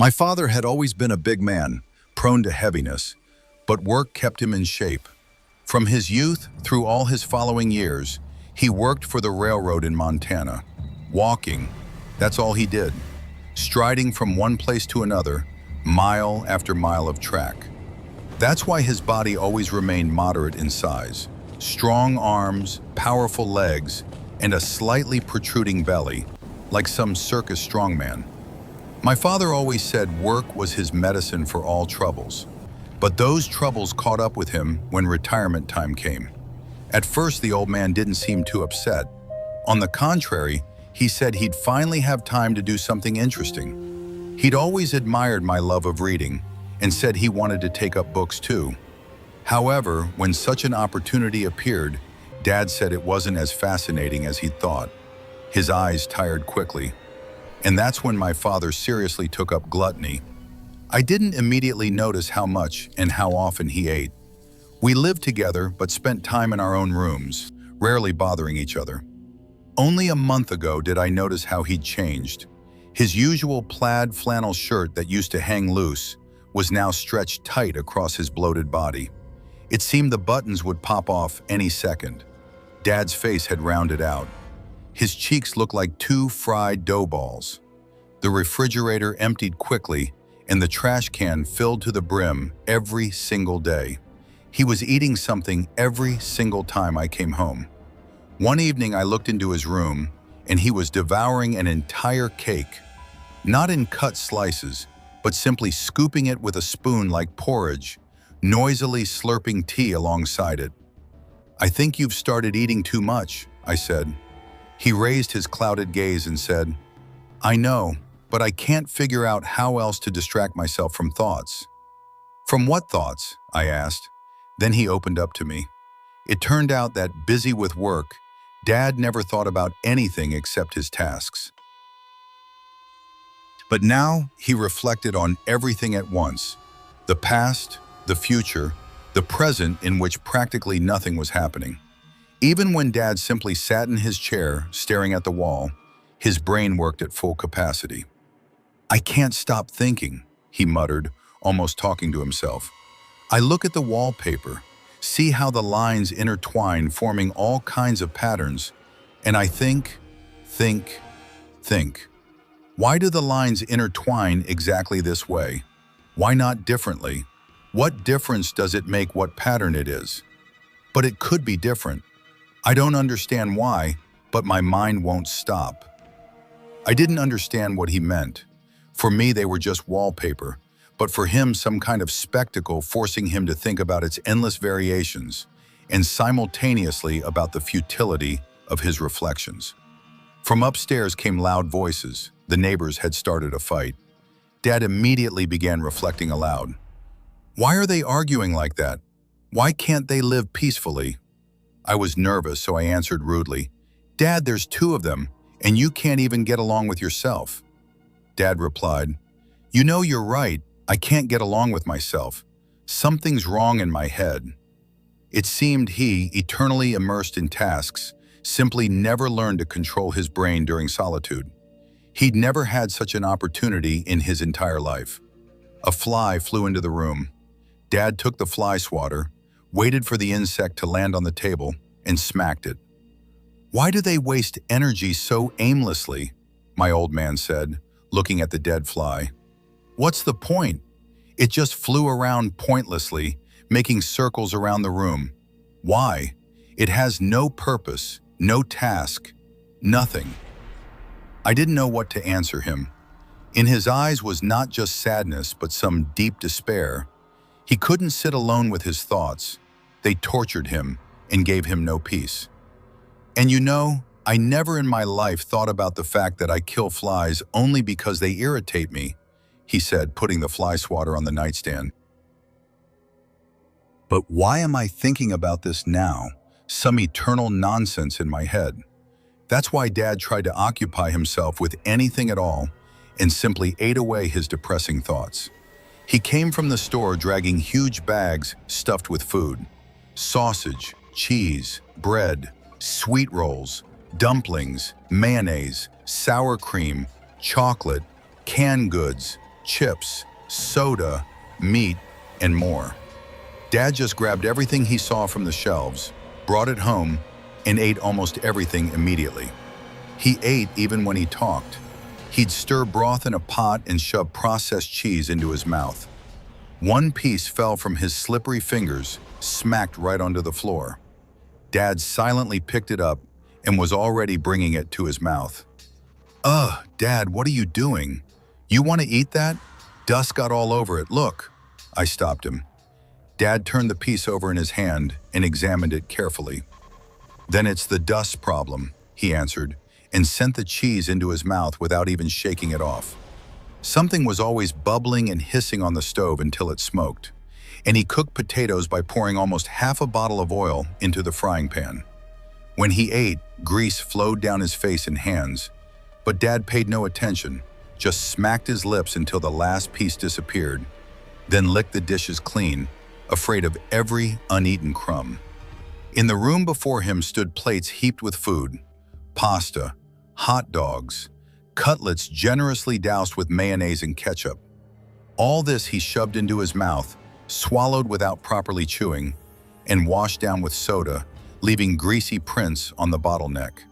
My father had always been a big man, prone to heaviness, but work kept him in shape. From his youth through all his following years, he worked for the railroad in Montana. Walking, that's all he did. Striding from one place to another, mile after mile of track. That's why his body always remained moderate in size. Strong arms, powerful legs, and a slightly protruding belly, like some circus strongman. My father always said work was his medicine for all troubles. But those troubles caught up with him when retirement time came. At first, the old man didn't seem too upset. On the contrary, he said he'd finally have time to do something interesting. He'd always admired my love of reading and said he wanted to take up books too. However, when such an opportunity appeared, Dad said it wasn't as fascinating as he'd thought. His eyes tired quickly. And that's when my father seriously took up gluttony. I didn't immediately notice how much and how often he ate. We lived together but spent time in our own rooms, rarely bothering each other. Only a month ago did I notice how he'd changed. His usual plaid flannel shirt that used to hang loose was now stretched tight across his bloated body. It seemed the buttons would pop off any second. Dad's face had rounded out. His cheeks looked like two fried dough balls. The refrigerator emptied quickly, and the trash can filled to the brim every single day. He was eating something every single time I came home. One evening I looked into his room, and he was devouring an entire cake. Not in cut slices, but simply scooping it with a spoon like porridge, noisily slurping tea alongside it. "I think you've started eating too much," I said. He raised his clouded gaze and said, "I know, but I can't figure out how else to distract myself from thoughts." "From what thoughts?" I asked. Then he opened up to me. It turned out that, busy with work, Dad never thought about anything except his tasks. But now he reflected on everything at once: the past, the future, the present in which practically nothing was happening. Even when Dad simply sat in his chair, staring at the wall, his brain worked at full capacity. "I can't stop thinking," he muttered, almost talking to himself. "I look at the wallpaper, see how the lines intertwine, forming all kinds of patterns, and I think. Why do the lines intertwine exactly this way? Why not differently? What difference does it make what pattern it is? But it could be different. I don't understand why, but my mind won't stop." I didn't understand what he meant. For me, they were just wallpaper, but for him, some kind of spectacle forcing him to think about its endless variations and simultaneously about the futility of his reflections. From upstairs came loud voices. The neighbors had started a fight. Dad immediately began reflecting aloud. "Why are they arguing like that? Why can't they live peacefully?" I was nervous, so I answered rudely, "Dad, there's two of them, and you can't even get along with yourself." Dad replied, "You know, you're right. I can't get along with myself. Something's wrong in my head." It seemed he, eternally immersed in tasks, simply never learned to control his brain during solitude. He'd never had such an opportunity in his entire life. A fly flew into the room. Dad took the fly swatter, waited for the insect to land on the table, and smacked it. "Why do they waste energy so aimlessly?" my old man said, looking at the dead fly. "What's the point? It just flew around pointlessly, making circles around the room. Why? It has no purpose, no task, nothing." I didn't know what to answer him. In his eyes was not just sadness, but some deep despair. He couldn't sit alone with his thoughts. They tortured him and gave him no peace. "And you know, I never in my life thought about the fact that I kill flies only because they irritate me," he said, putting the fly swatter on the nightstand. "But why am I thinking about this now? Some eternal nonsense in my head." That's why Dad tried to occupy himself with anything at all and simply ate away his depressing thoughts. He came from the store dragging huge bags stuffed with food: sausage, cheese, bread, sweet rolls, dumplings, mayonnaise, sour cream, chocolate, canned goods, chips, soda, meat, and more. Dad just grabbed everything he saw from the shelves, brought it home, and ate almost everything immediately. He ate even when he talked. He'd stir broth in a pot and shove processed cheese into his mouth. One piece fell from his slippery fingers, smacked right onto the floor. Dad silently picked it up and was already bringing it to his mouth. "Ugh, Dad, what are you doing? You want to eat that? Dust got all over it, look." I stopped him. Dad turned the piece over in his hand and examined it carefully. "Then it's the dust problem," he answered, and sent the cheese into his mouth without even shaking it off. Something was always bubbling and hissing on the stove until it smoked, and he cooked potatoes by pouring almost half a bottle of oil into the frying pan. When he ate, grease flowed down his face and hands, but Dad paid no attention, just smacked his lips until the last piece disappeared, then licked the dishes clean, afraid of every uneaten crumb. In the room before him stood plates heaped with food: pasta, hot dogs, cutlets generously doused with mayonnaise and ketchup. All this he shoved into his mouth, swallowed without properly chewing, and washed down with soda, leaving greasy prints on the bottleneck.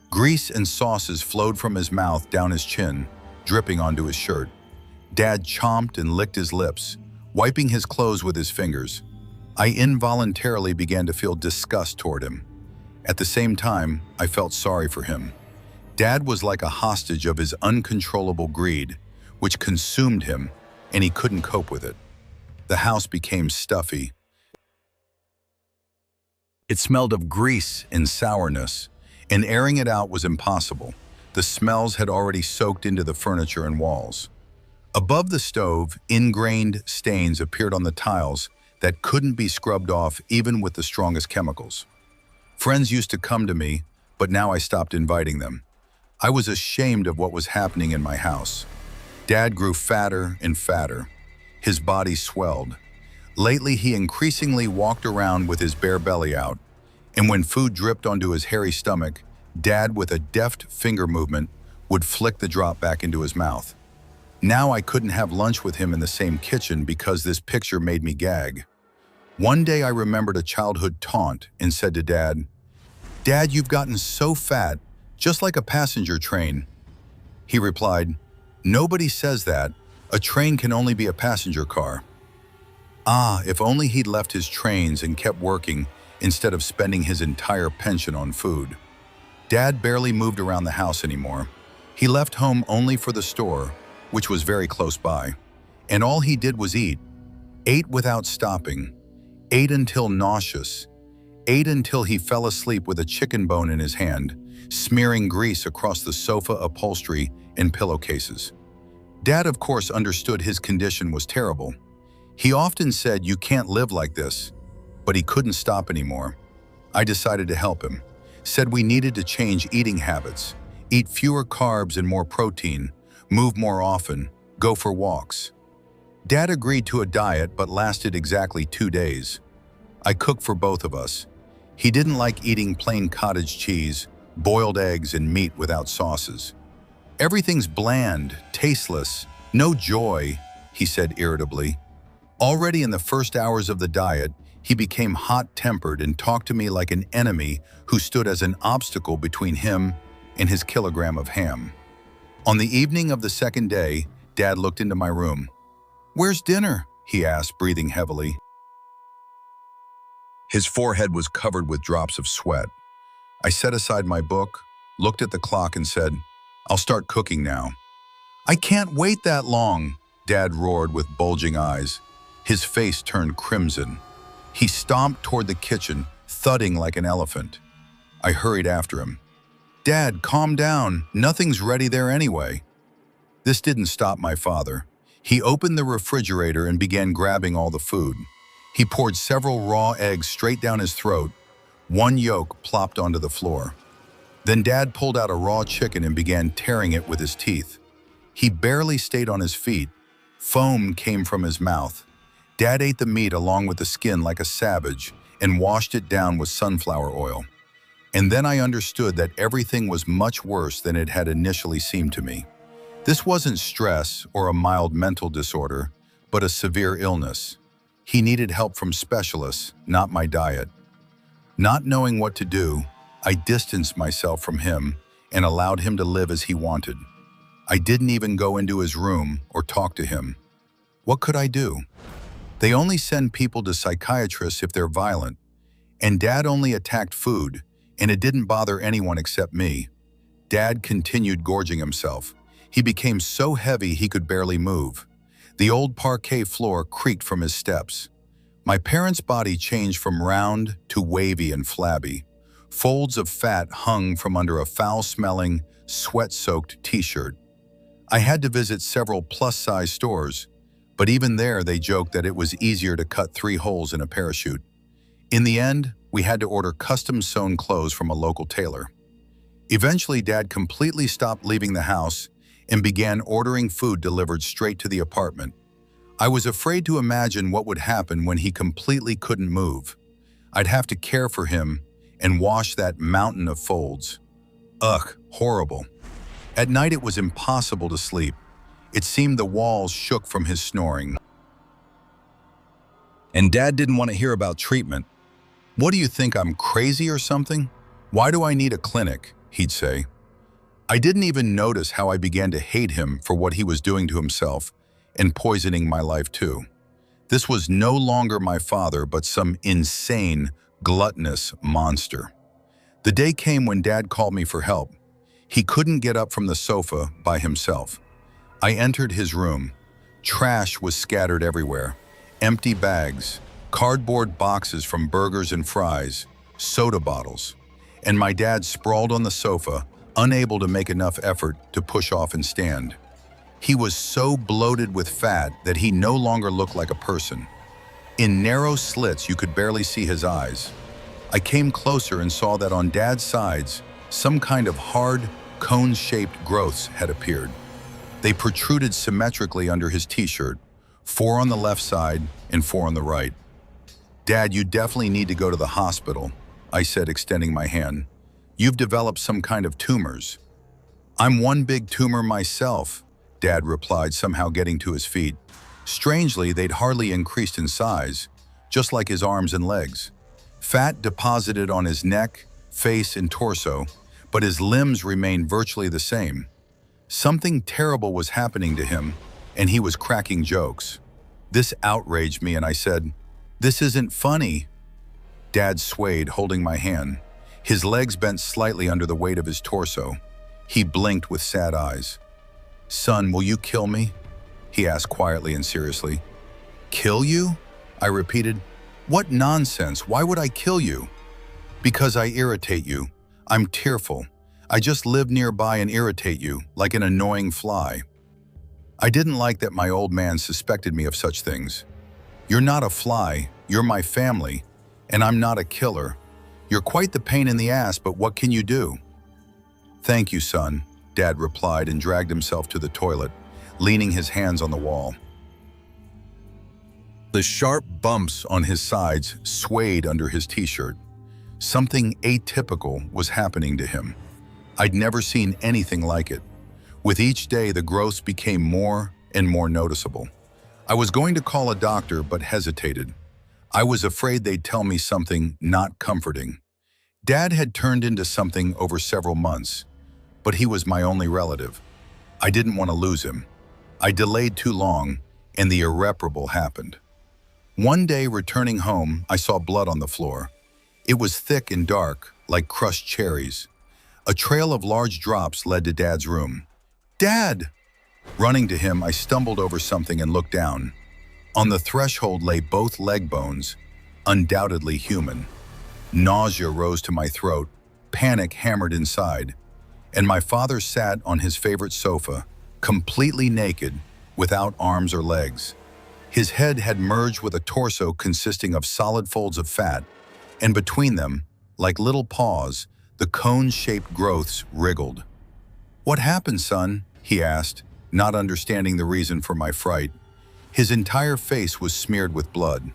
Grease and sauces flowed from his mouth down his chin, dripping onto his shirt. Dad chomped and licked his lips, wiping his clothes with his fingers. I involuntarily began to feel disgust toward him. At the same time, I felt sorry for him. Dad was like a hostage of his uncontrollable greed, which consumed him, and he couldn't cope with it. The house became stuffy. It smelled of grease and sourness, and airing it out was impossible. The smells had already soaked into the furniture and walls. Above the stove, ingrained stains appeared on the tiles that couldn't be scrubbed off even with the strongest chemicals. Friends used to come to me, but now I stopped inviting them. I was ashamed of what was happening in my house. Dad grew fatter and fatter. His body swelled. Lately, he increasingly walked around with his bare belly out, and when food dripped onto his hairy stomach, Dad, with a deft finger movement, would flick the drop back into his mouth. Now I couldn't have lunch with him in the same kitchen because this picture made me gag. One day I remembered a childhood taunt and said to Dad, "Dad, you've gotten so fat, just like a passenger train." He replied, "Nobody says that. A train can only be a passenger car." Ah, if only he'd left his trains and kept working instead of spending his entire pension on food. Dad barely moved around the house anymore. He left home only for the store, which was very close by, and all he did was eat. Ate without stopping. Ate until nauseous. Ate until he fell asleep with a chicken bone in his hand, smearing grease across the sofa upholstery and pillowcases. Dad, of course, understood his condition was terrible. He often said, "You can't live like this," but he couldn't stop anymore. I decided to help him. Said we needed to change eating habits, eat fewer carbs and more protein, move more often, go for walks. Dad agreed to a diet but lasted exactly 2 days. I cooked for both of us. He didn't like eating plain cottage cheese, boiled eggs, and meat without sauces. "Everything's bland, tasteless, no joy," he said irritably. Already in the first hours of the diet, he became hot-tempered and talked to me like an enemy who stood as an obstacle between him and his kilogram of ham. On the evening of the second day, Dad looked into my room. "Where's dinner?" he asked, breathing heavily. His forehead was covered with drops of sweat. I set aside my book, looked at the clock, and said, "I'll start cooking now." "I can't wait that long," Dad roared with bulging eyes. His face turned crimson. He stomped toward the kitchen, thudding like an elephant. I hurried after him. "Dad, calm down. Nothing's ready there anyway." This didn't stop my father. He opened the refrigerator and began grabbing all the food. He poured several raw eggs straight down his throat. One yolk plopped onto the floor. Then Dad pulled out a raw chicken and began tearing it with his teeth. He barely stayed on his feet. Foam came from his mouth. Dad ate the meat along with the skin like a savage and washed it down with sunflower oil. And then I understood that everything was much worse than it had initially seemed to me. This wasn't stress or a mild mental disorder, but a severe illness. He needed help from specialists, not my diet. Not knowing what to do, I distanced myself from him and allowed him to live as he wanted. I didn't even go into his room or talk to him. What could I do? They only send people to psychiatrists if they're violent, and Dad only attacked food, and it didn't bother anyone except me. Dad continued gorging himself. He became so heavy he could barely move. The old parquet floor creaked from his steps. My parents' body changed from round to wavy and flabby. Folds of fat hung from under a foul-smelling, sweat-soaked t-shirt. I had to visit several plus-size stores, but even there they joked that it was easier to cut 3 holes in a parachute. In the end, we had to order custom-sewn clothes from a local tailor. Eventually, Dad completely stopped leaving the house and began ordering food delivered straight to the apartment. I was afraid to imagine what would happen when he completely couldn't move. I'd have to care for him and wash that mountain of folds. Ugh, horrible. At night it was impossible to sleep. It seemed the walls shook from his snoring. And Dad didn't want to hear about treatment. "What do you think, I'm crazy or something? Why do I need a clinic?" he'd say. I didn't even notice how I began to hate him for what he was doing to himself and poisoning my life too. This was no longer my father, but some insane, gluttonous monster. The day came when Dad called me for help. He couldn't get up from the sofa by himself. I entered his room. Trash was scattered everywhere. Empty bags, cardboard boxes from burgers and fries, soda bottles. And my dad sprawled on the sofa, unable to make enough effort to push off and stand. He was so bloated with fat that he no longer looked like a person. In narrow slits, you could barely see his eyes. I came closer and saw that on Dad's sides, some kind of hard, cone-shaped growths had appeared. They protruded symmetrically under his t-shirt, 4 on the left side and 4 on the right. "Dad, you definitely need to go to the hospital," I said, extending my hand. "You've developed some kind of tumors." "I'm one big tumor myself," Dad replied, somehow getting to his feet. Strangely, they'd hardly increased in size, just like his arms and legs. Fat deposited on his neck, face, and torso, but his limbs remained virtually the same. Something terrible was happening to him, and he was cracking jokes. This outraged me, and I said, "This isn't funny." Dad swayed, holding my hand. His legs bent slightly under the weight of his torso. He blinked with sad eyes. "Son, will you kill me?" he asked quietly and seriously. "Kill you?" I repeated. "What nonsense! Why would I kill you?" "Because I irritate you. I'm tearful. I just live nearby and irritate you, like an annoying fly." I didn't like that my old man suspected me of such things. "You're not a fly, you're my family, and I'm not a killer. You're quite the pain in the ass, but what can you do?" "Thank you, son," Dad replied and dragged himself to the toilet, leaning his hands on the wall. The sharp bumps on his sides swayed under his t-shirt. Something atypical was happening to him. I'd never seen anything like it. With each day, the growths became more and more noticeable. I was going to call a doctor, but hesitated. I was afraid they'd tell me something not comforting. Dad had turned into something over several months, but he was my only relative. I didn't want to lose him. I delayed too long, and the irreparable happened. One day, returning home, I saw blood on the floor. It was thick and dark, like crushed cherries. A trail of large drops led to Dad's room. "Dad!" Running to him, I stumbled over something and looked down. On the threshold lay both leg bones, undoubtedly human. Nausea rose to my throat, panic hammered inside, and my father sat on his favorite sofa, completely naked, without arms or legs. His head had merged with a torso consisting of solid folds of fat, and between them, like little paws, the cone-shaped growths wriggled. "What happened, son?" he asked, not understanding the reason for my fright. His entire face was smeared with blood.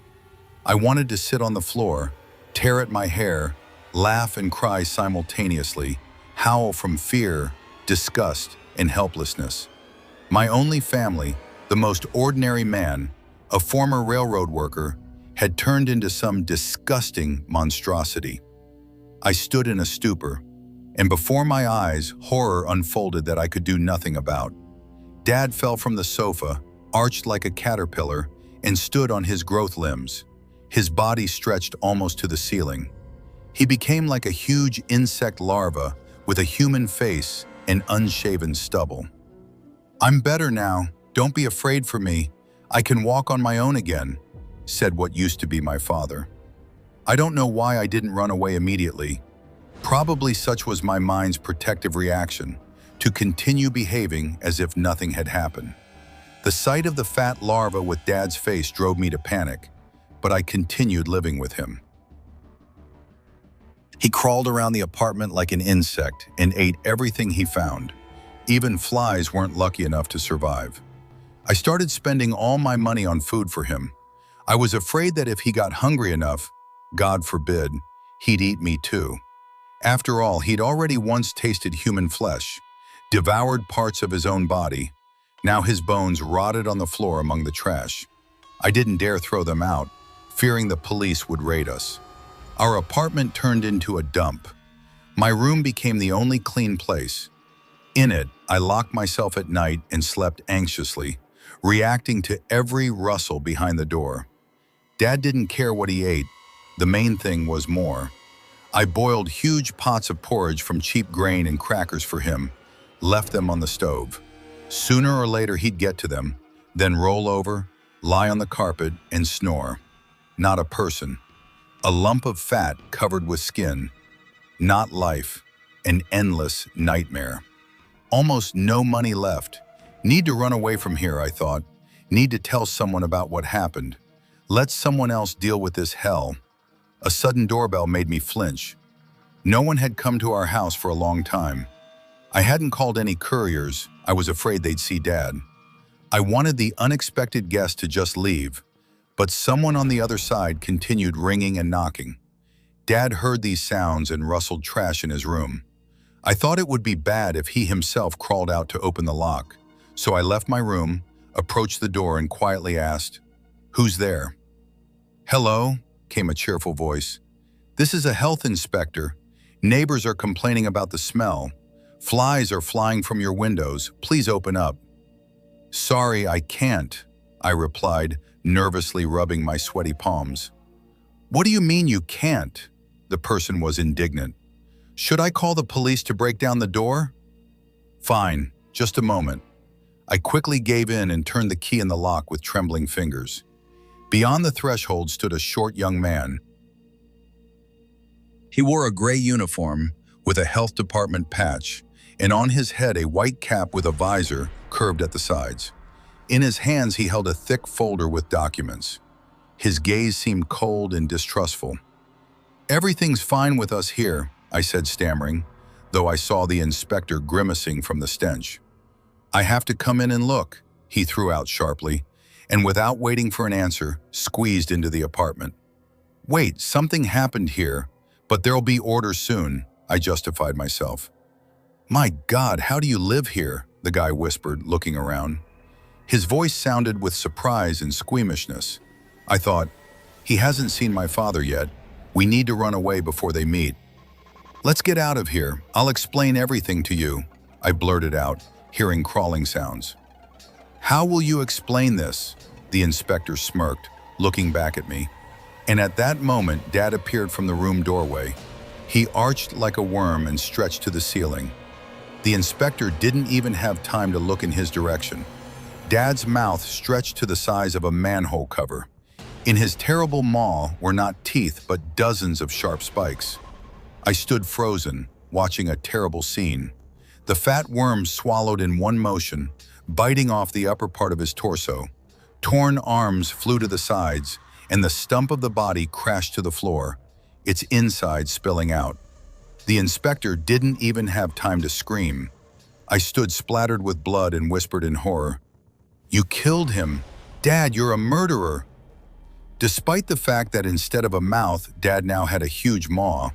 I wanted to sit on the floor, tear at my hair, laugh and cry simultaneously, howl from fear, disgust, and helplessness. My only family, the most ordinary man, a former railroad worker, had turned into some disgusting monstrosity. I stood in a stupor, and before my eyes, horror unfolded that I could do nothing about. Dad fell from the sofa, arched like a caterpillar, and stood on his growth limbs. His body stretched almost to the ceiling. He became like a huge insect larva with a human face and unshaven stubble. "I'm better now. Don't be afraid for me. I can walk on my own again," said what used to be my father. I don't know why I didn't run away immediately. Probably such was my mind's protective reaction, to continue behaving as if nothing had happened. The sight of the fat larva with Dad's face drove me to panic, but I continued living with him. He crawled around the apartment like an insect and ate everything he found. Even flies weren't lucky enough to survive. I started spending all my money on food for him. I was afraid that if he got hungry enough, God forbid, he'd eat me too. After all, he'd already once tasted human flesh, devoured parts of his own body. Now his bones rotted on the floor among the trash. I didn't dare throw them out, fearing the police would raid us. Our apartment turned into a dump. My room became the only clean place. In it, I locked myself at night and slept anxiously, reacting to every rustle behind the door. Dad didn't care what he ate. The main thing was more. I boiled huge pots of porridge from cheap grain and crackers for him, left them on the stove. Sooner or later he'd get to them, then roll over, lie on the carpet, and snore. Not a person. A lump of fat covered with skin. Not life. An endless nightmare. Almost no money left. Need to run away from here, I thought. Need to tell someone about what happened. Let someone else deal with this hell. A sudden doorbell made me flinch. No one had come to our house for a long time. I hadn't called any couriers. I was afraid they'd see Dad. I wanted the unexpected guest to just leave, but someone on the other side continued ringing and knocking. Dad heard these sounds and rustled trash in his room. I thought it would be bad if he himself crawled out to open the lock, so I left my room, approached the door, and quietly asked, "Who's there?" "Hello," came a cheerful voice. "This is a health inspector. Neighbors are complaining about the smell. Flies are flying from your windows. Please open up." "Sorry, I can't," I replied, nervously rubbing my sweaty palms. "What do you mean you can't?" The person was indignant. "Should I call the police to break down the door?" "Fine, just a moment." I quickly gave in and turned the key in the lock with trembling fingers. Beyond the threshold stood a short young man. He wore a gray uniform with a health department patch, and on his head a white cap with a visor curved at the sides. In his hands he held a thick folder with documents. His gaze seemed cold and distrustful. "Everything's fine with us here," I said, stammering, though I saw the inspector grimacing from the stench. "I have to come in and look," he threw out sharply, and without waiting for an answer, squeezed into the apartment. "Wait, something happened here, but there'll be order soon," I justified myself. "My God, how do you live here?" the guy whispered, looking around. His voice sounded with surprise and squeamishness. I thought, he hasn't seen my father yet. We need to run away before they meet. "Let's get out of here. I'll explain everything to you," I blurted out, hearing crawling sounds. "How will you explain this?" the inspector smirked, looking back at me. And at that moment, Dad appeared from the room doorway. He arched like a worm and stretched to the ceiling. The inspector didn't even have time to look in his direction. Dad's mouth stretched to the size of a manhole cover. In his terrible maw were not teeth, but dozens of sharp spikes. I stood frozen, watching a terrible scene. The fat worm swallowed in one motion, biting off the upper part of his torso. Torn arms flew to the sides, and the stump of the body crashed to the floor, its inside spilling out. The inspector didn't even have time to scream. I stood splattered with blood and whispered in horror, "You killed him! Dad, you're a murderer!" Despite the fact that instead of a mouth, Dad now had a huge maw,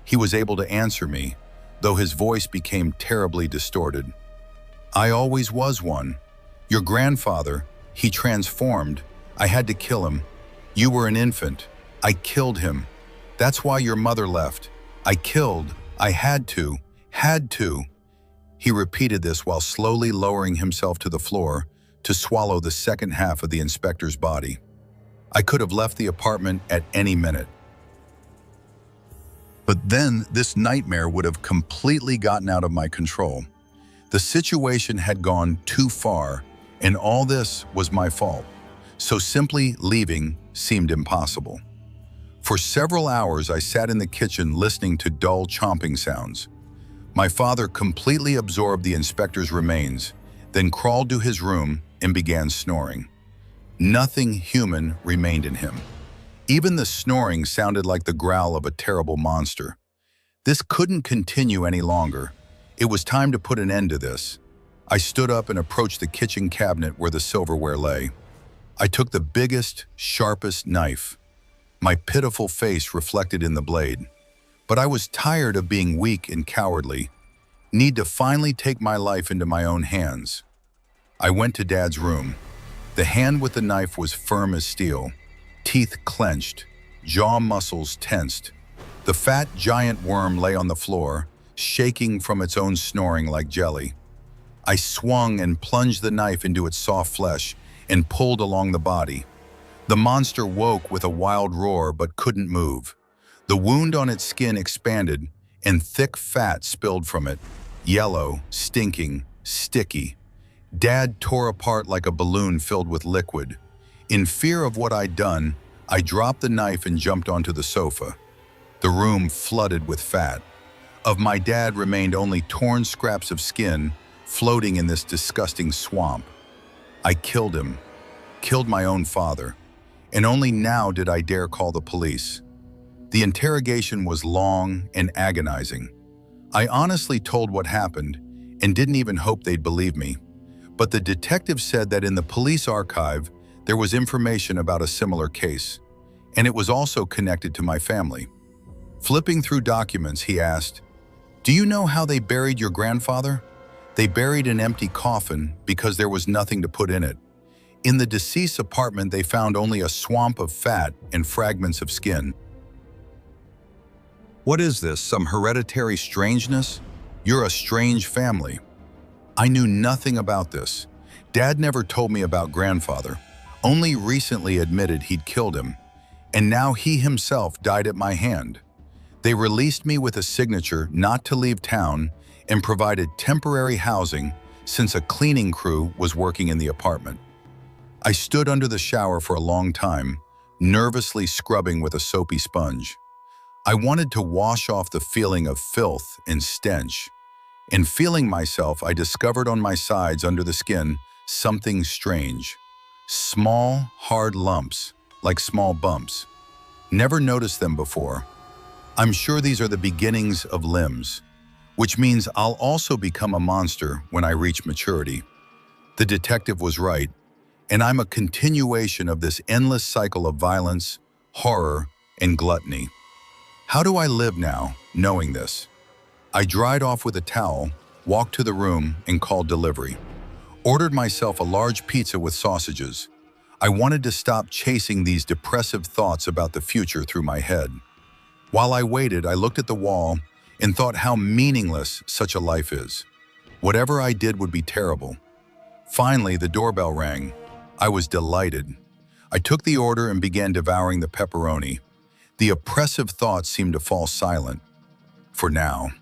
he was able to answer me, though his voice became terribly distorted. "I always was one. Your grandfather, he transformed. I had to kill him. You were an infant. I killed him. That's why your mother left. I killed. I had to. Had to." He repeated this while slowly lowering himself to the floor to swallow the second half of the inspector's body. I could have left the apartment at any minute. But then this nightmare would have completely gotten out of my control. The situation had gone too far, and all this was my fault. So simply leaving seemed impossible. For several hours, I sat in the kitchen listening to dull chomping sounds. My father completely absorbed the inspector's remains, then crawled to his room and began snoring. Nothing human remained in him. Even the snoring sounded like the growl of a terrible monster. This couldn't continue any longer. It was time to put an end to this. I stood up and approached the kitchen cabinet where the silverware lay. I took the biggest, sharpest knife. My pitiful face reflected in the blade. But I was tired of being weak and cowardly. Need to finally take my life into my own hands. I went to Dad's room. The hand with the knife was firm as steel, teeth clenched, jaw muscles tensed. The fat giant worm lay on the floor, shaking from its own snoring like jelly. I swung and plunged the knife into its soft flesh and pulled along the body. The monster woke with a wild roar but couldn't move. The wound on its skin expanded and thick fat spilled from it, yellow, stinking, sticky. Dad tore apart like a balloon filled with liquid. In fear of what I'd done, I dropped the knife and jumped onto the sofa. The room flooded with fat. Of my dad remained only torn scraps of skin floating in this disgusting swamp. I killed him, killed my own father, and only now did I dare call the police. The interrogation was long and agonizing. I honestly told what happened and didn't even hope they'd believe me. But the detective said that in the police archive, there was information about a similar case, and it was also connected to my family. Flipping through documents, he asked, "Do you know how they buried your grandfather?" They buried an empty coffin because there was nothing to put in it. In the deceased's apartment, they found only a swamp of fat and fragments of skin. What is this, some hereditary strangeness? You're a strange family. I knew nothing about this. Dad never told me about grandfather, only recently admitted he'd killed him, and now he himself died at my hand. They released me with a signature not to leave town and provided temporary housing since a cleaning crew was working in the apartment. I stood under the shower for a long time, nervously scrubbing with a soapy sponge. I wanted to wash off the feeling of filth and stench. In feeling myself, I discovered on my sides under the skin something strange. Small, hard lumps, like small bumps. Never noticed them before. I'm sure these are the beginnings of limbs, which means I'll also become a monster when I reach maturity. The detective was right, and I'm a continuation of this endless cycle of violence, horror, and gluttony. How do I live now, knowing this? I dried off with a towel, walked to the room, and called delivery. Ordered myself a large pizza with sausages. I wanted to stop chasing these depressive thoughts about the future through my head. While I waited, I looked at the wall and thought how meaningless such a life is. Whatever I did would be terrible. Finally, the doorbell rang. I was delighted. I took the order and began devouring the pepperoni. The oppressive thoughts seemed to fall silent. For now.